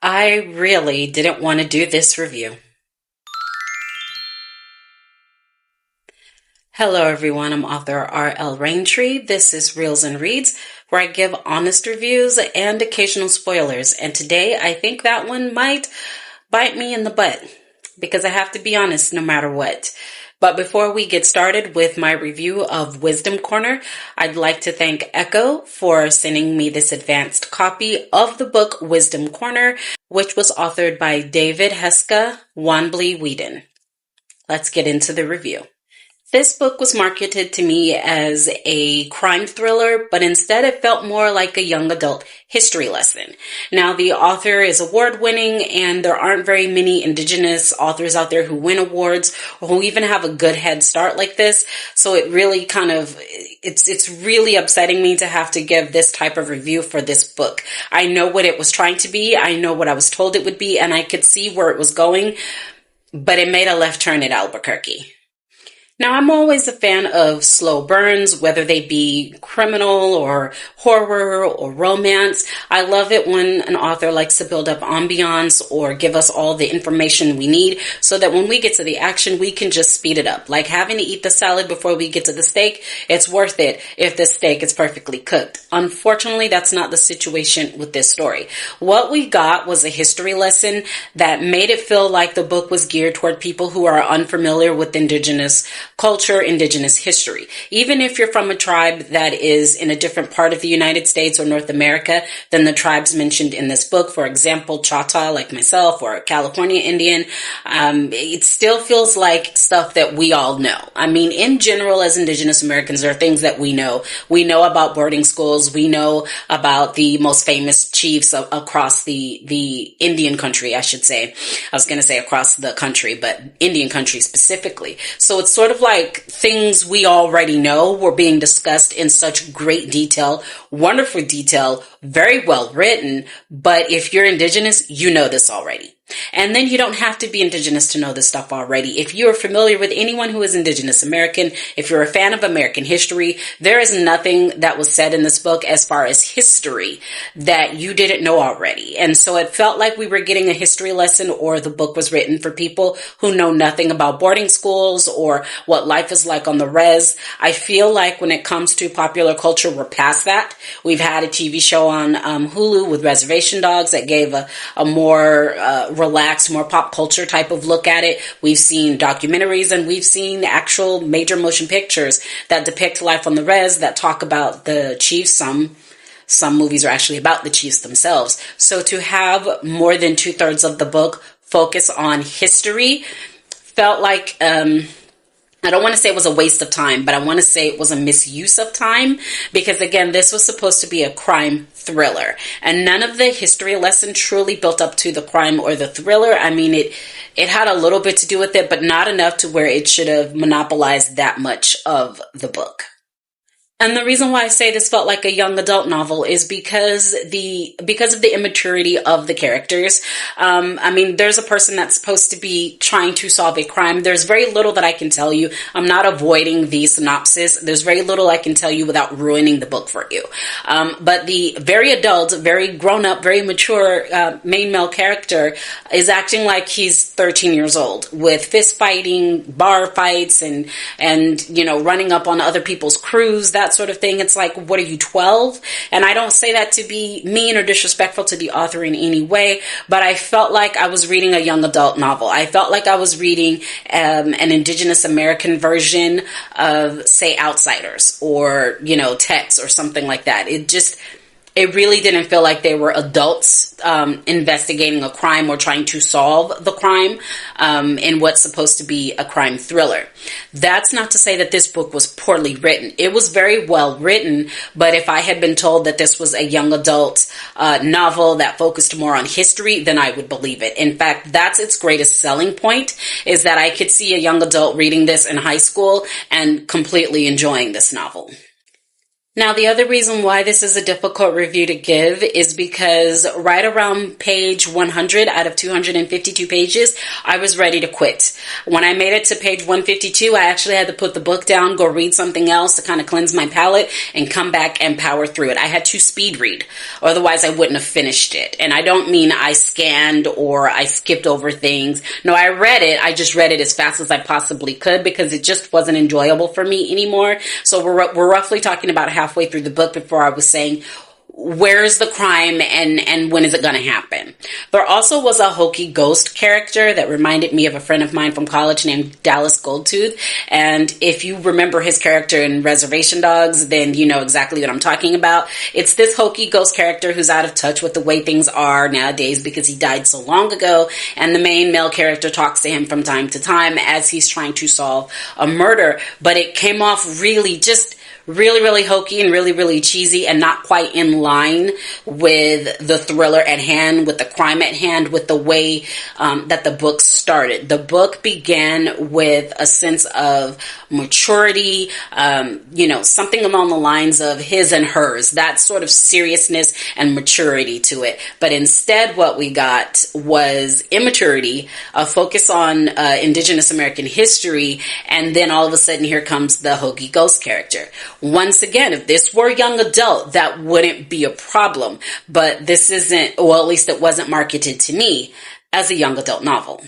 I really didn't want to do this review. Hello everyone, I'm author R.L. Raintree. This is Reels and Reads, where I give honest reviews and occasional spoilers. And today I think that one might bite me in the butt, because I have to be honest no matter what. But before we get started with my review of Wisdom Corner, I'd like to thank Echo for sending me this advanced copy of the book Wisdom Corner, which was authored by David Heska Wanbli Weiden. Let's get into the review. This book was marketed to me as a crime thriller, but instead it felt more like a young adult history lesson. Now, the author is award-winning, and there aren't very many Indigenous authors out there who win awards or who even have a good head start like this. So it really it's really upsetting me to have to give this type of review for this book. I know what it was trying to be. I know what I was told it would be, and I could see where it was going, but it made a left turn at Albuquerque. Now, I'm always a fan of slow burns, whether they be criminal or horror or romance. I love it when an author likes to build up ambiance or give us all the information we need so that when we get to the action, we can just speed it up. Like having to eat the salad before we get to the steak, it's worth it if the steak is perfectly cooked. Unfortunately, that's not the situation with this story. What we got was a history lesson that made it feel like the book was geared toward people who are unfamiliar with Indigenous culture, Indigenous history. Even if you're from a tribe that is in a different part of the United States or North America than the tribes mentioned in this book, for example, Choctaw like myself or California Indian, it still feels like stuff that we all know. I mean, in general, as Indigenous Americans, there are things that we know. We know about boarding schools. We know about the most famous chiefs across the Indian country, I should say. I was going to say across the country, but Indian country specifically. So it's sort of like things we already know were being discussed in such great detail, wonderful detail, very well written. But if you're Indigenous, you know this already. And then you don't have to be Indigenous to know this stuff already. If you're familiar with anyone who is Indigenous American, if you're a fan of American history, there is nothing that was said in this book as far as history that you didn't know already. And so it felt like we were getting a history lesson, or the book was written for people who know nothing about boarding schools or what life is like on the res. I feel like when it comes to popular culture, we're past that. We've had a TV show on Hulu with Reservation Dogs that gave a more relaxed, more pop culture type of look at it. We've seen documentaries and we've seen actual major motion pictures that depict life on the res, that talk about the chiefs. Some movies are actually about the chiefs themselves. So to have more than 2/3 of the book focus on history felt like, I don't want to say it was a waste of time, but I want to say it was a misuse of time, because again, this was supposed to be a crime thriller, and none of the history lesson truly built up to the crime or the thriller. I mean, it had a little bit to do with it, but not enough to where it should have monopolized that much of the book. And the reason why I say this felt like a young adult novel is because of the immaturity of the characters. I mean, there's a person that's supposed to be trying to solve a crime. There's very little that I can tell you. I'm not avoiding the synopsis. There's very little I can tell you without ruining the book for you. But the very adult, very grown up, very mature main male character is acting like he's 13 years old, with fist fighting, bar fights, and running up on other people's crews, that sort of thing. It's like, what are you, 12? And I don't say that to be mean or disrespectful to the author in any way, but I felt like I was reading a young adult novel. I felt like I was reading an Indigenous American version of, say, Outsiders or, Tex or something like that. It really didn't feel like they were adults investigating a crime or trying to solve the crime in what's supposed to be a crime thriller. That's not to say that this book was poorly written. It was very well written, but if I had been told that this was a young adult novel that focused more on history, then I would believe it. In fact, that's its greatest selling point, is that I could see a young adult reading this in high school and completely enjoying this novel. Now, the other reason why this is a difficult review to give is because right around page 100 out of 252 pages, I was ready to quit. When I made it to page 152, I actually had to put the book down, go read something else to kind of cleanse my palate, and come back and power through it. I had to speed read, otherwise I wouldn't have finished it. And I don't mean I scanned or I skipped over things. No, I read it. I just read it as fast as I possibly could because it just wasn't enjoyable for me anymore. So we're roughly talking about halfway through the book before I was saying, where's the crime and when is it going to happen? There also was a hokey ghost character that reminded me of a friend of mine from college named Dallas Goldtooth. And if you remember his character in Reservation Dogs, then you know exactly what I'm talking about. It's this hokey ghost character who's out of touch with the way things are nowadays because he died so long ago. And the main male character talks to him from time to time as he's trying to solve a murder. But it came off really really hokey and really cheesy and not quite in line with the thriller at hand, with the crime at hand, with the way that the book started. The book began with a sense of maturity, something along the lines of his and hers, that sort of seriousness and maturity to it. But instead what we got was immaturity, a focus on Indigenous American history, and then all of a sudden here comes the hokey ghost character. Once again, if this were young adult, that wouldn't be a problem. But this isn't, well, at least it wasn't marketed to me as a young adult novel.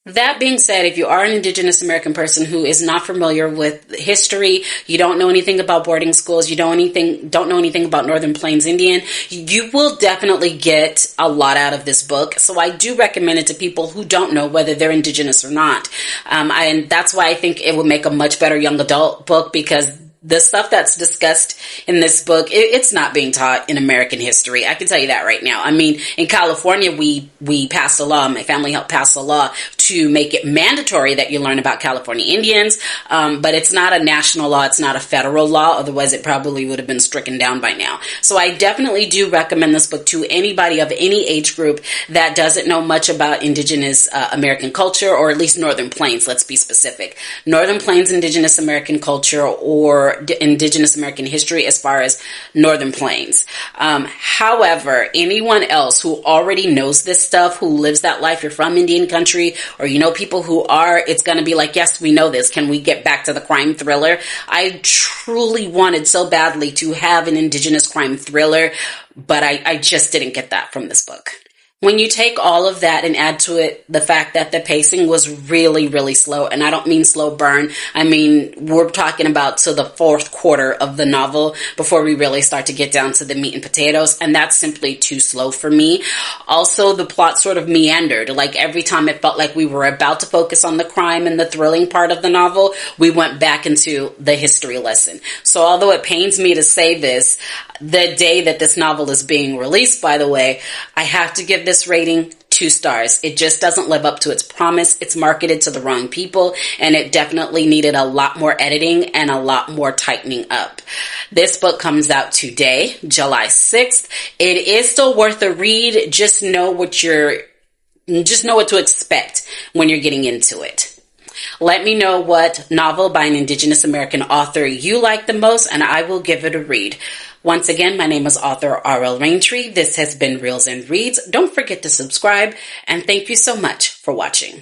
That being said, if you are an Indigenous American person who is not familiar with history, you don't know anything about boarding schools, you don't know anything about Northern Plains Indian, you will definitely get a lot out of this book. So I do recommend it to people who don't know whether they're Indigenous or not. And that's why I think it would make a much better young adult book, because the stuff that's discussed in this book, it's not being taught in American history. I can tell you that right now. I mean, in California, we passed a law, my family helped pass a law to make it mandatory that you learn about California Indians, but it's not a national law, it's not a federal law, otherwise it probably would have been stricken down by now. So I definitely do recommend this book to anybody of any age group that doesn't know much about Indigenous American culture, or at least Northern Plains, let's be specific. Northern Plains Indigenous American culture, or Indigenous American history as far as Northern Plains. However, anyone else who already knows this stuff, who lives that life, you're from Indian country, or you know people who are, it's going to be like, yes, we know this. Can we get back to the crime thriller? I truly wanted so badly to have an Indigenous crime thriller, but I just didn't get that from this book. When you take all of that and add to it the fact that the pacing was really slow, and I don't mean slow burn, I mean, we're talking about to the fourth quarter of the novel before we really start to get down to the meat and potatoes, and that's simply too slow for me. Also, the plot sort of meandered. Like every time it felt like we were about to focus on the crime and the thrilling part of the novel, we went back into the history lesson. So although it pains me to say this, the day that this novel is being released, by the way, I have to give this rating 2 stars. It just doesn't live up to its promise. It's marketed to the wrong people, and it definitely needed a lot more editing and a lot more tightening up. This book comes out today, July 6th. It is still worth a read. Just know what to expect when you're getting into it. Let me know what novel by an Indigenous American author you like the most, and I will give it a read. Once again, my name is author R.L. Raintree. This has been Reels and Reads. Don't forget to subscribe, and thank you so much for watching.